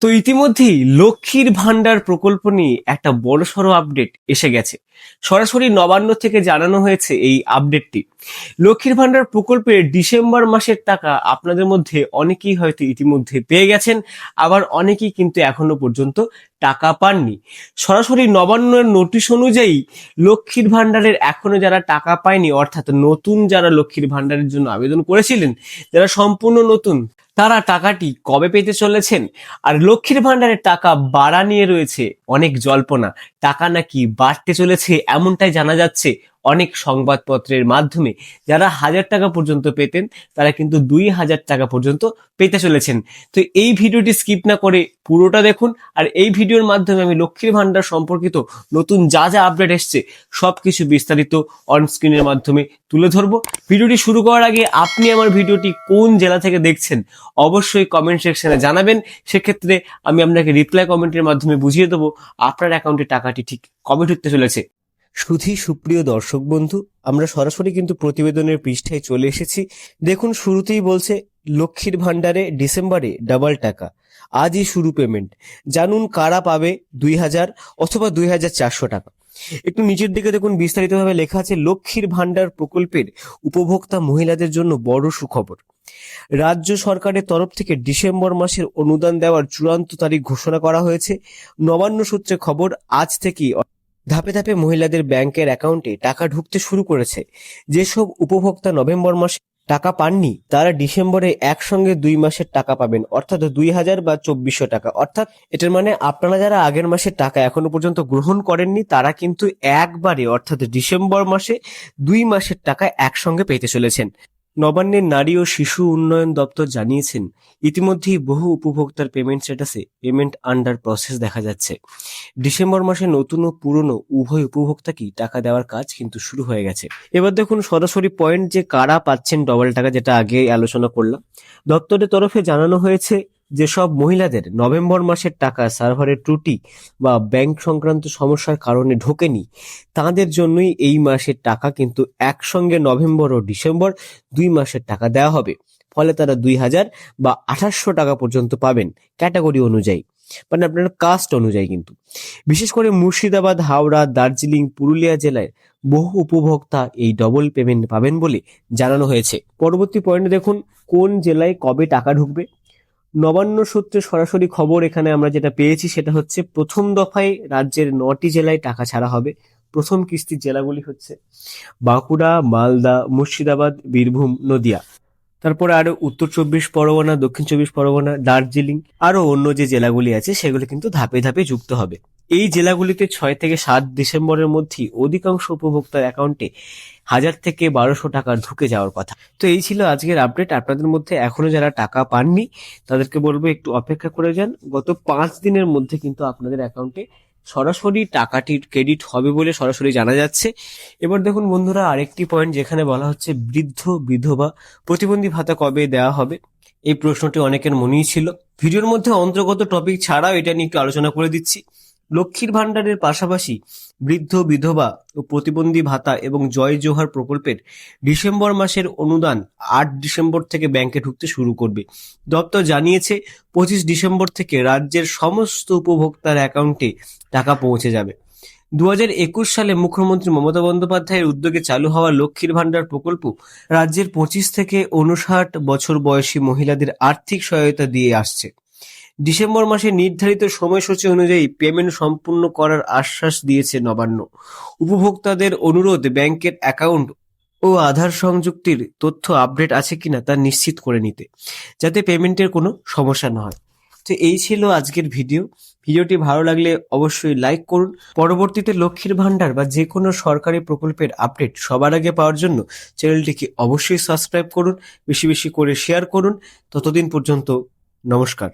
তো ইতিমধ্যেই লক্ষ্মীর ভান্ডার প্রকল্প নিয়ে একটা বড়সড় আপডেট এসে গেছে। সরাসরি নবান্ন থেকে জানানো হয়েছে এই আপডেটটি। লক্ষ্মীর ভান্ডার প্রকল্পের ডিসেম্বর মাসের টাকা আপনাদের মধ্যে অনেকেই হয়তো ইতিমধ্যে পেয়ে গেছেন, আবার অনেকেই কিন্তু এখনো পর্যন্ত টাকা পাননি। সরাসরি নবান্নের নোটিশ অনুযায়ী লক্ষ্মীর ভান্ডারের এখনো যারা টাকা পায়নি, অর্থাৎ নতুন যারা লক্ষ্মীর ভান্ডারের জন্য আবেদন করেছিলেন, যারা সম্পূর্ণ নতুন, তারা টাকাটি কবে পেতে চলেছেন। আর লক্ষ্মীর ভান্ডারের টাকা বাড়া নিয়ে রয়েছে অনেক জল্পনা। টাকা নাকি বাড়তে চলেছে এমনটাই জানা যাচ্ছে অনেক সংবাদপত্রের মাধ্যমে। যারা 1000 টাকা পর্যন্ত পেতেন তারা কিন্তু 2000 টাকা পর্যন্ত পেতে চলেছেন। তো এই ভিডিওটি স্কিপ না করে পুরোটা দেখুন, আর এই ভিডিওর মাধ্যমে আমি লক্ষ্মীর ভান্ডার সম্পর্কিত নতুন যা যা আপডেট এসছে সবকিছু বিস্তারিত অন স্ক্রিনের মাধ্যমে তুলে ধরবো। ভিডিওটি শুরু করার আগে আপনি আমার ভিডিওটি কোন জেলা থেকে দেখছেন অবশ্যই কমেন্ট সেকশনে জানাবেন। সেক্ষেত্রে আমি আপনাকে রিপ্লাই কমেন্টের মাধ্যমে বুঝিয়ে দেবো আপনার অ্যাকাউন্টে টাকাটি ঠিক কবে ঢুকতে চলেছে। সুপ্রিয় দর্শক বন্ধু, আমরা সরাসরি কিন্তু প্রতিবেদনের পৃষ্ঠায় চলে এসেছি। দেখুন, শুরুতেই বলছে লক্ষ্মীর ভান্ডারে ডিসেম্বরে ডাবল টাকা, আজই শুরু পেমেন্ট। জানুন কারা পাবে 2000 অথবা 2400 টাকা। একটু নিচের দিকে দেখুন, বিস্তারিতভাবে লেখা আছে লক্ষ্মীর ভান্ডার প্রকল্পের উপভোক্তা মহিলাদের জন্য বড় সুখবর। রাজ্য সরকারের তরফ থেকে ডিসেম্বর মাসের অনুদান দেওয়ার চূড়ান্ত তারিখ ঘোষণা করা হয়েছে। নবান্ন সূত্রে খবর, আজ থেকেই ধাপে ধাপে মহিলাদের ব্যাংকের অ্যাকাউন্টে টাকা ঢুকতে শুরু করেছে। যেসব উপভোক্তা নভেম্বর মাসে টাকা পাননি তারা ডিসেম্বরে একসঙ্গে 2 মাসের টাকা পাবেন, অর্থাৎ 2000 বা 2400 টাকা। অর্থাৎ এটার মানে আপনারা যারা আগের মাসের টাকা এখনো পর্যন্ত গ্রহণ করেননি তারা কিন্তু একবারে, অর্থাৎ ডিসেম্বর মাসে 2 মাসের টাকা একসঙ্গে পেতে চলেছেন। নবান্নের নারী ও শিশু উন্নয়ন দপ্তর জানিয়েছেন, ইতিমধ্যেই বহু উপভোক্তার পেমেন্ট স্ট্যাটাসে পেমেন্ট আন্ডার প্রসেস দেখা যাচ্ছে। ডিসেম্বর মাসে নতুন ও পুরনো উভয় উপভোক্তাকেই টাকা দেওয়ার কাজ কিন্তু শুরু হয়ে গেছে। এবার দেখুন সরাসরি পয়েন্ট, যে কারা পাচ্ছেন ডবল টাকা, যেটা আগে আলোচনা করলাম। দপ্তরের তরফে জানানো হয়েছে যেসব মহিলাদের নভেম্বর মাসের টাকা সার্ভারের ত্রুটি বা ব্যাংক সংক্রান্ত সমস্যার কারণে ঢোকেনি, তাদের জন্যই এই মাসের টাকা কিন্তু একসঙ্গে নভেম্বর ও ডিসেম্বর 2 মাসের টাকা দেওয়া হবে। ফলে তারা 2000 বা 2800 টাকা পর্যন্ত পাবেন ক্যাটাগরি অনুযায়ী, মানে আপনার কাস্ট অনুযায়ী। কিন্তু বিশেষ করে মুর্শিদাবাদ, হাওড়া, দার্জিলিং, পুরুলিয়া জেলায় বহু উপভোক্তা এই ডবল পেমেন্ট পাবেন বলে জানানো হয়েছে। পরবর্তী পয়েন্টে দেখুন, কোন জেলায় কবে টাকা ঢুকবে। নবান্ন সূত্রে সরাসরি খবর এখানে আমরা যেটা পেয়েছি সেটা হচ্ছে, প্রথম দফায় রাজ্যের 9টি জেলায় টাকা ছাড়া হবে। প্রথম কিস্তির জেলাগুলি হচ্ছে বাঁকুড়া, মালদা, মুর্শিদাবাদ, বীরভূম, নদিয়া। তারপরে আরো উত্তর 24 পরগনা, দক্ষিণ 24 পরগনা, দার্জিলিং, আরো অন্য যে জেলাগুলি আছে সেগুলো কিন্তু ধাপে ধাপে যুক্ত হবে। এই জেলাগুলিতে 6 থেকে 7 ডিসেম্বরের মধ্যেই অধিকাংশ উপভোক্তার অ্যাকাউন্টে 1000 থেকে 1200 টাকা ঢুকে যাওয়ার কথা। তো এই ছিল আজকের আপডেট। আপনাদের মধ্যে এখনো যারা টাকা পাননি তাদেরকে বলবো একটু অপেক্ষা করে যান। গত 5 দিনের মধ্যে কিন্তু আপনাদের অ্যাকাউন্টে সরাসরি টাকাটি ক্রেডিট হবে বলে সরাসরি জানা যাচ্ছে। এবার দেখুন বন্ধুরা, আরেকটি পয়েন্ট যেখানে বলা হচ্ছে বৃদ্ধ বিধবা প্রতিবন্ধী ভাতা কবে দেওয়া হবে। এই প্রশ্নটি অনেকের মনেই ছিল। ভিডিওর মধ্যে অন্তর্গত টপিক ছাড়াও এটা নিয়ে একটু আলোচনা করে দিচ্ছি। লক্ষ্মীর ভান্ডারের পাশাপাশি বৃদ্ধ বিধবা ও প্রতিবন্ধী ভাতা এবং জয় জোহার প্রকল্পের ডিসেম্বর মাসের অনুদান 8 ডিসেম্বর থেকে ব্যাংকে ঢুকতে শুরু করবে। দপ্তর জানিয়েছে 25 ডিসেম্বর থেকে রাজ্যের সমস্ত উপভোক্তার অ্যাকাউন্টে টাকা পৌঁছে যাবে। 2021 সালে মুখ্যমন্ত্রী মমতা বন্দ্যোপাধ্যায়ের উদ্যোগে চালু হওয়া লক্ষ্মীর ভান্ডার প্রকল্প রাজ্যের 25 থেকে 59 বছর বয়সী মহিলাদের আর্থিক সহায়তা দিয়ে আসছে। ডিসেম্বর মাসে নির্ধারিত সময়সূচি অনুযায়ী পেমেন্ট সম্পূর্ণ করার আশ্বাস দিয়েছে নবান্ন। উপভোক্তাদের অনুরোধ, ব্যাংকের অ্যাকাউন্ট ও আধার সংযুক্তির তথ্য আপডেট আছে কিনা তা নিশ্চিত করে নিতে, যাতে পেমেন্টের কোনো সমস্যা না হয়। তো এই ছিল আজকের ভিডিওটি ভালো লাগলে অবশ্যই লাইক করুন। পরবর্তীতে লক্ষ্মীর ভান্ডার বা যে কোনো সরকারি প্রকল্পের আপডেট সবার আগে পাওয়ার জন্য চ্যানেলটিকে অবশ্যই সাবস্ক্রাইব করুন, বেশি বেশি করে শেয়ার করুন। ততদিন পর্যন্ত নমস্কার।